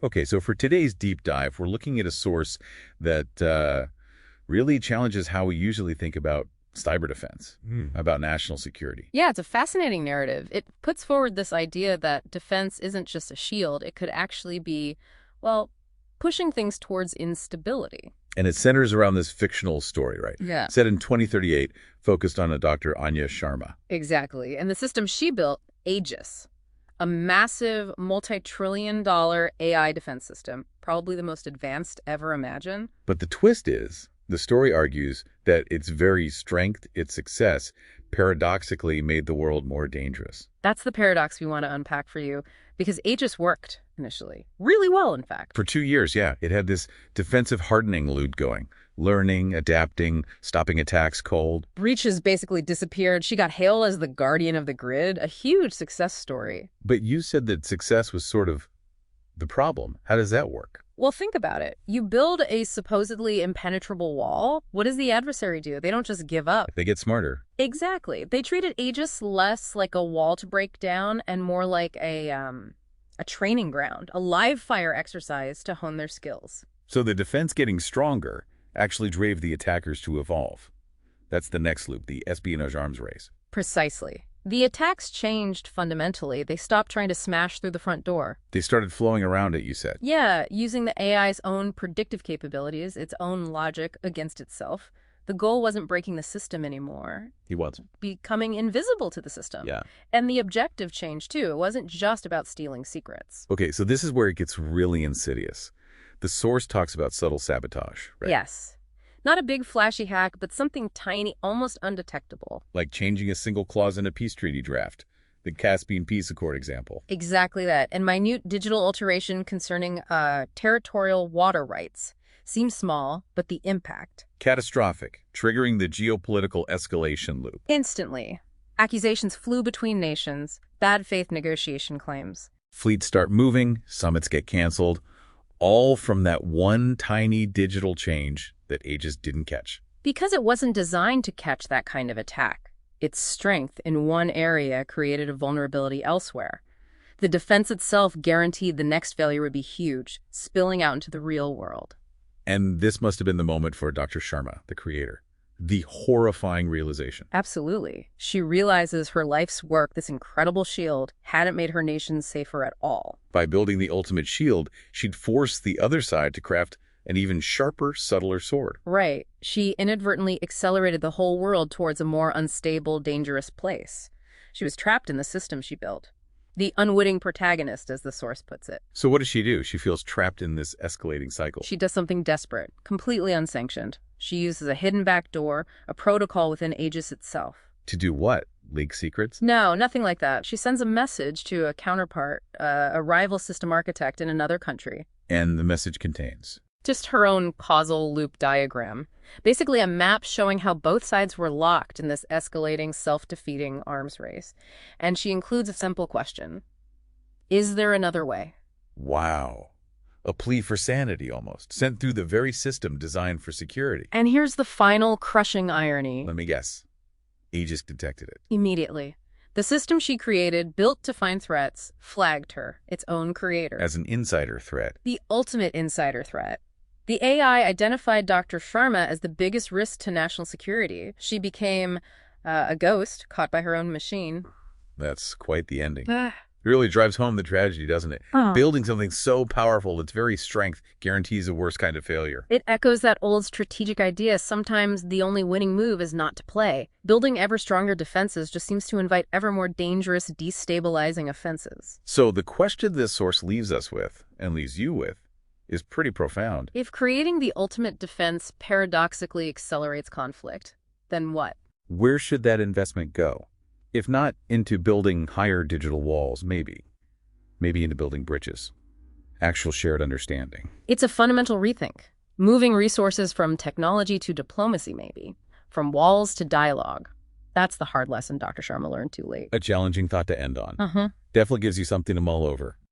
Okay, so for today's deep dive, we're looking at a source that really challenges how we usually think about cyber defense, about national security. Yeah, it's a fascinating narrative. It puts forward this idea that defense isn't just a shield. It could actually be, well, pushing things towards instability. And it centers around this fictional story, right? Yeah. Set in 2038, focused on a Dr. Anya Sharma. Exactly. And the system she built, Aegis, a massive multi-trillion-dollar AI defense system, probably the most advanced ever imagined. But the twist is, the story argues that its very strength, its success, paradoxically made the world more dangerous. That's the paradox we want to unpack for you, because Aegis worked initially. Really well, in fact. For 2 years, yeah, it had this defensive hardening loop going. Learning, adapting, stopping attacks cold. Breaches basically disappeared. She got hailed as the guardian of the grid, a huge success story. But you said that success was sort of the problem. How does that work? Well, think about it. You build a supposedly impenetrable wall. What does the adversary do? They don't just give up. They get smarter. Exactly. They treated Aegis less like a wall to break down and more like a training ground, a live fire exercise to hone their skills. So the defense getting stronger actually drove the attackers to evolve. That's the next loop, the espionage arms race. Precisely. The attacks changed fundamentally. They stopped trying to smash through the front door. They started flowing around it, you said. Yeah, using the AI's own predictive capabilities, its own logic against itself. The goal wasn't breaking the system anymore. He was. Becoming invisible to the system. Yeah. And the objective changed too. It wasn't just about stealing secrets. Okay, so this is where it gets really insidious. The source talks about subtle sabotage, right? Yes. Not a big flashy hack, but something tiny, almost undetectable. Like changing a single clause in a peace treaty draft. The Caspian Peace Accord example. Exactly that. And minute digital alteration concerning territorial water rights. Seems small, but the impact. Catastrophic, triggering the geopolitical escalation loop. Instantly. Accusations flew between nations, bad faith negotiation claims. Fleets start moving, summits get canceled, all from that one tiny digital change that Aegis didn't catch. Because it wasn't designed to catch that kind of attack. Its strength in one area created a vulnerability elsewhere. The defense itself guaranteed the next failure would be huge, spilling out into the real world. And this must have been the moment for Dr. Sharma, the creator. The horrifying realization. Absolutely. She realizes her life's work, this incredible shield, hadn't made her nation safer at all. By building the ultimate shield, she'd forced the other side to craft an even sharper, subtler sword. Right. She inadvertently accelerated the whole world towards a more unstable, dangerous place. She was trapped in the system she built. The unwitting protagonist, as the source puts it. So what does she do? She feels trapped in this escalating cycle. She does something desperate, completely unsanctioned. She uses a hidden back door, a protocol within Aegis itself. To do what? Leak secrets? No, nothing like that. She sends a message to a counterpart, a rival system architect in another country. And the message contains? Just her own causal loop diagram. Basically a map showing how both sides were locked in this escalating, self-defeating arms race. And she includes a simple question. Is there another way? Wow. A plea for sanity, almost, sent through the very system designed for security. And here's the final crushing irony. Let me guess. Aegis detected it. Immediately. The system she created, built to find threats, flagged her, its own creator. As an insider threat. The ultimate insider threat. The AI identified Dr. Sharma as the biggest risk to national security. She became a ghost caught by her own machine. That's quite the ending. It really drives home the tragedy, doesn't it? Building something so powerful, its very strength guarantees the worst kind of failure. It echoes that old strategic idea. Sometimes the only winning move is not to play. Building ever stronger defenses just seems to invite ever more dangerous, destabilizing offenses. So the question this source leaves us with, and leaves you with, is pretty profound. If creating the ultimate defense paradoxically accelerates conflict, then what? Where should that investment go? If not into building higher digital walls, maybe. Maybe into building bridges. Actual shared understanding. It's a fundamental rethink. Moving resources from technology to diplomacy, maybe. From walls to dialogue. That's the hard lesson Dr. Sharma learned too late. A challenging thought to end on. Uh-huh. Definitely gives you something to mull over.